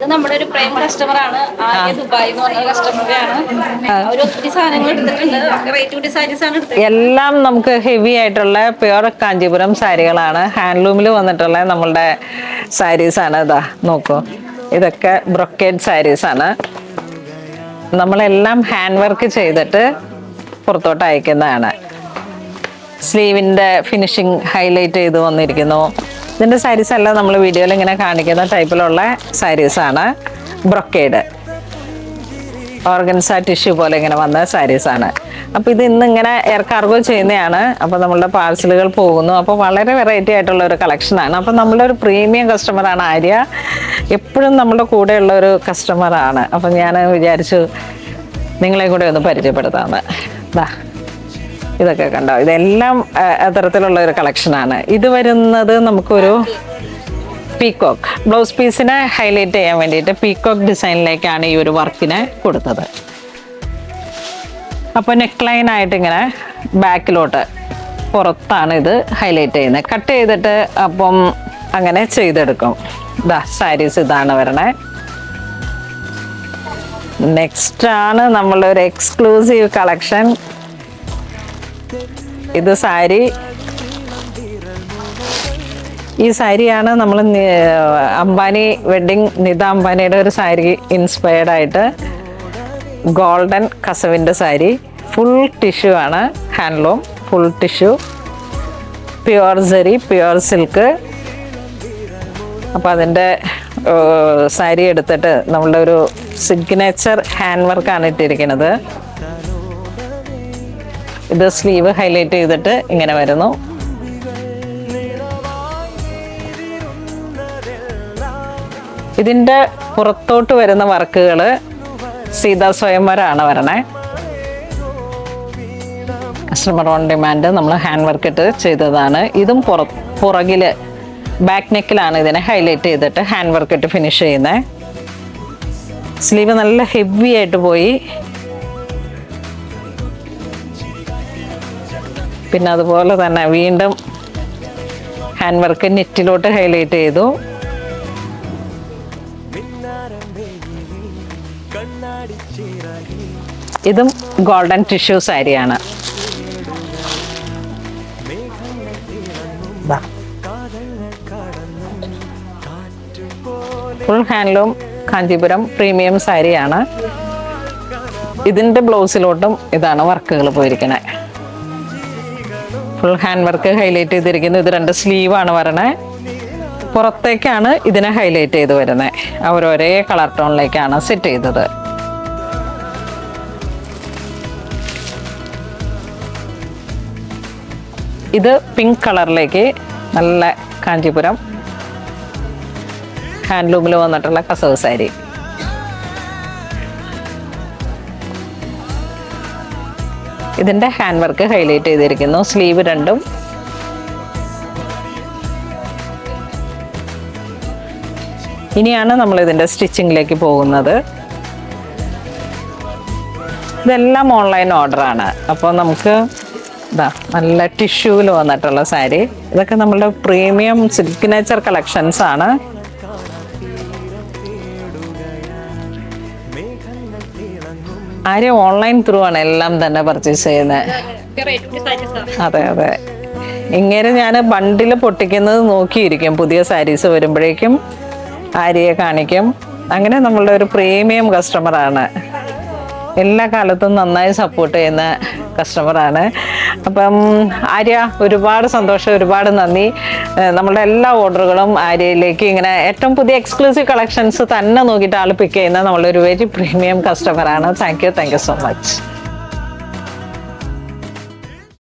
ഇത് നമ്മുടെ ഒരു പ്രൈം കസ്റ്റമർ ആണ്. ദുബായ് എന്ന് പറഞ്ഞ കസ്റ്റമറാണ്. അവർ ഒത്തിരി സാധനങ്ങൾ എടുത്തിട്ടുണ്ട്. ക്രിയേറ്റീവ് സാരീസ് ആണ് എടുത്തത്. എല്ലാം നമുക്ക് ഹെവി ആയിട്ടുള്ള പ്യുവർ കാഞ്ചീപുരം സാരികളാണ്. ഹാൻഡ്ലൂമിൽ വന്നിട്ടുള്ള നമ്മളുടെ സാരീസ് ആണ്. ഇതാ നോക്കൂ, ഇതൊക്കെ ബ്രൊക്കേഡ് സാരീസ് ആണ്. നമ്മളെല്ലാം ഹാൻഡ് വർക്ക് ചെയ്തിട്ട് പുറത്തോട്ട് അയക്കുന്നതാണ്. സ്ലീവിൻ്റെ ഫിനിഷിങ് ഹൈലൈറ്റ് ചെയ്ത് വന്നിരിക്കുന്നു. ഇതിൻ്റെ സാരീസ് എല്ലാം നമ്മൾ വീഡിയോയിൽ ഇങ്ങനെ കാണിക്കുന്ന ടൈപ്പിലുള്ള സാരീസാണ്. ബ്രൊക്കേഡ് ഓർഗൻസ ടിഷ്യൂ പോലെ ഇങ്ങനെ വന്ന സാരീസാണ്. അപ്പോൾ ഇത് ഇന്നിങ്ങനെ എയർ കാർഗോ ചെയ്യുന്നതാണ്. അപ്പോൾ നമ്മളുടെ പാഴ്സലുകൾ പോകുന്നു. അപ്പോൾ വളരെ വെറൈറ്റി ആയിട്ടുള്ള ഒരു കളക്ഷനാണ്. അപ്പോൾ നമ്മളുടെ ഒരു പ്രീമിയം കസ്റ്റമറാണ് ആര്യ. എപ്പോഴും നമ്മുടെ കൂടെയുള്ള ഒരു കസ്റ്റമറാണ്. അപ്പം ഞാൻ വിചാരിച്ചു നിങ്ങളെ കൂടെ ഒന്ന് പരിചയപ്പെടുത്താമെന്ന്. ഇതൊക്കെ കണ്ടോ, ഇതെല്ലാം അത്തരത്തിലുള്ള ഒരു കളക്ഷനാണ്. ഇത് വരുന്നത് നമുക്കൊരു പീക്കോക്ക് ബ്ലൗസ് പീസിനെ ഹൈലൈറ്റ് ചെയ്യാൻ വേണ്ടിയിട്ട് പീക്കോക്ക് ഡിസൈനിലേക്കാണ് ഈ ഒരു വർക്കിനെ കൊടുത്തത്. അപ്പോൾ നെക്ക് ലൈൻ ആയിട്ട് ഇങ്ങനെ ബാക്കിലോട്ട് പുറത്താണ് ഇത് ഹൈലൈറ്റ് ചെയ്യുന്നത്. കട്ട് ചെയ്തിട്ട് അപ്പം അങ്ങനെ ചെയ്തെടുക്കും. സാരീസ് ഇതാണ് വരണേ. നെക്സ്റ്റ് ആണ് നമ്മളൊരു എക്സ്ക്ലൂസീവ് കളക്ഷൻ. ഇത് സാരി, ഈ സാരിയാണ് നമ്മൾ അംബാനി വെഡ്ഡിങ്, നിത അംബാനിയുടെ ഒരു സാരി ഇൻസ്പയർഡ് ആയിട്ട് ഗോൾഡൻ കസവിൻ്റെ സാരി. ഫുൾ ടിഷ്യൂ ആണ്, ഹാൻഡ്ലൂം ഫുൾ ടിഷ്യൂ, പ്യുവർ സരി, പ്യുവർ സിൽക്ക്. അപ്പോൾ അതിൻ്റെ സാരി എടുത്തിട്ട് നമ്മളുടെ ഒരു സിഗ്നേച്ചർ ഹാൻഡ് വർക്കാണ് ഇട്ടിരിക്കുന്നത്. ഇത് സ്ലീവ് ഹൈലൈറ്റ് ചെയ്തിട്ട് ഇങ്ങനെ വരുന്നു. ഇതിൻ്റെ പുറത്തോട്ട് വരുന്ന വർക്കുകൾ സീതാ സ്വയംവരാണ് വരണേ. കസ്റ്റമർ ഓൺ ഡിമാൻഡ് നമ്മൾ ഹാൻഡ് വർക്ക് ഇട്ട് ചെയ്തതാണ്. ഇതും പുറകിൽ ബാക്ക് നെക്കിലാണ് ഇതിനെ ഹൈലൈറ്റ് ചെയ്തിട്ട് ഹാൻഡ് വർക്ക് ഇട്ട് ഫിനിഷ് ചെയ്യുന്നത്. സ്ലീവ് നല്ല ഹെവി ആയിട്ട് പോയി. പിന്നെ അതുപോലെ തന്നെ വീണ്ടും ഹാൻഡ് വർക്ക് നെറ്റിലോട്ട് ഹൈലൈറ്റ് ചെയ്തു. ഇതും ഗോൾഡൻ ടിഷ്യൂ സാരിയാണ്. ഫുൾ ഹാൻഡ്ലൂം കാഞ്ചീപുരം പ്രീമിയം സാരിയാണ്. ഇതിൻ്റെ ബ്ലൗസിലോട്ടും ഇതാണ് വർക്കുകൾ പോയിരിക്കണേ. ഫുൾ ഹാൻഡ് വർക്ക് ഹൈലൈറ്റ് ചെയ്തിരിക്കുന്നു. ഇത് 2 സ്ലീവാണ് വരണേ. പുറത്തേക്കാണ് ഇതിനെ ഹൈലൈറ്റ് ചെയ്ത് വരുന്നത്. അവരൊരേ കളർ ടോണിലേക്കാണ് സെറ്റ് ചെയ്തത്. ഇത് പിങ്ക് കളറിലേക്ക് നല്ല കാഞ്ചീപുരം ഹാൻഡ്ലൂമിൽ വന്നിട്ടുള്ള കസവ് സാരി. ഇതിൻ്റെ ഹാൻഡ് വർക്ക് ഹൈലൈറ്റ് ചെയ്തിരിക്കുന്നു. സ്ലീവ് 2ഉം ഇനിയാണ് നമ്മൾ ഇതിൻ്റെ സ്റ്റിച്ചിങ്ങിലേക്ക് പോകുന്നത്. ഇതെല്ലാം ഓൺലൈൻ ഓർഡറാണ്. അപ്പോൾ നമുക്ക് നല്ല ടിഷ്യൂവിൽ വന്നിട്ടുള്ള സാരി. ഇതൊക്കെ നമ്മളുടെ പ്രീമിയം സിഗ്നേച്ചർ കളക്ഷൻസ് ആണ്. ആരും ഓൺലൈൻ ത്രൂ ആണ് എല്ലാം തന്നെ പർച്ചേസ് ചെയ്യുന്നത്. അതെ അതെ, ഇങ്ങനെ ഞാൻ ബണ്ടിൽ പൊട്ടിക്കുന്നത് നോക്കിയിരിക്കും. പുതിയ സാരീസ് വരുമ്പോഴേക്കും ആര്യയെ കാണിക്കും. അങ്ങനെ നമ്മളുടെ ഒരു പ്രീമിയം കസ്റ്റമറാണ്. എല്ലാ കാലത്തും നന്നായി സപ്പോർട്ട് ചെയ്യുന്ന കസ്റ്റമറാണ്. അപ്പം ആര്യ, ഒരുപാട് സന്തോഷം, ഒരുപാട് നന്ദി. നമ്മളുടെ എല്ലാ ഓർഡറുകളും ആര്യയിലേക്ക് ഇങ്ങനെ ഏറ്റവും പുതിയ എക്സ്ക്ലൂസീവ് കളക്ഷൻസ് തന്നെ നോക്കിയിട്ട് ആൾ പിക്ക് ചെയ്യുന്ന നമ്മളൊരു വെരി പ്രീമിയം കസ്റ്റമറാണ്. Thank you so much.